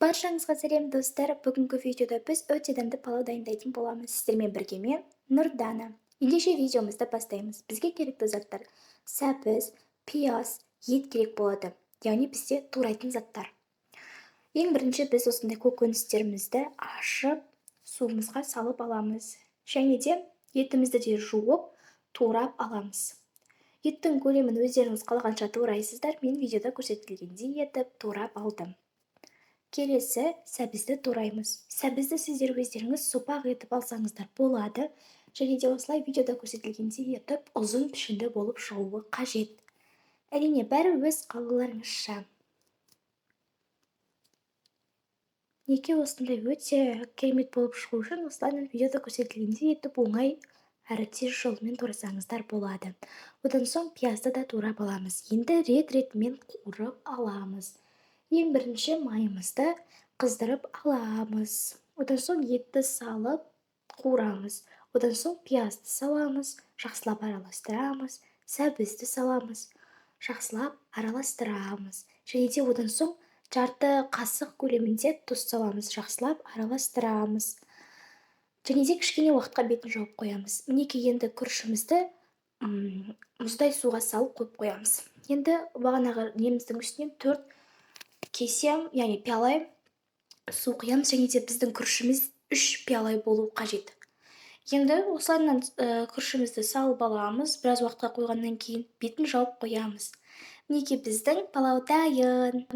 Баршаңызға сәлем достар. Бүгінгі видеода біз өте дәмді палау дайындайтын боламыз. Сіздермен бірге мен Нұрдана. Ендеше видеомызды бастаймыз. Бізге керекті заттар: сәбіз, пияз, ет керек болады. Яғни бізде турайтын заттар. Ең бірінші біз осындай көкөністерімізді ашып, суымызға салып аламыз. Және де етімізді де жуып, турап аламыз. Еттің көлемін өздеріңіз қалағанша турайсыздар. Мен видеода көрсетілгендей етіп турап алдым. Келесі сәбізді тураймыз. Сәбізді сіздер өздеріңіз сопақ етіп алсаңыздар болады. Және де осылай видеода көрсетілгендей етіп ұзын пішінді болып шығуы қажет. Әрине, бәрі өз қалауларыңызша. Неге осындай өте керемет болып шығу үшін осылай видеода көрсетілгендей етіп оңай әрі тез жолмен турасаңыздар болады. Одан соң пиязды да турап аламыз. Енді рет-ретімен қуырып аламыз. Ең бірінші майымызды қыздырып аламыз. Одан соң етті салып қуырамыз. Одан соң пиязды саламыз, жақсылап араластырамыз, сәбізді саламыз, жақсылап араластырамыз. Және де одан соң жарты қасық көлемінде тұз саламыз, жақсылап араластырамыз. Және де кішкене уақытқа бетін жауып қоямыз. Мінекей енді күрішімізді мұздай суға салып қойып қоямыз. Енді бағанағы неміздің үстінен 4 кесе, яғни пиала су құямыз. Және де біздің күрішіміз 3 пиала болу қажет. Енді осылайынан күрішімізді салып аламыз. Біраз уақытқа қойғаннан кейін бетін жауып қоямыз. Мінекей біздің палау дайын.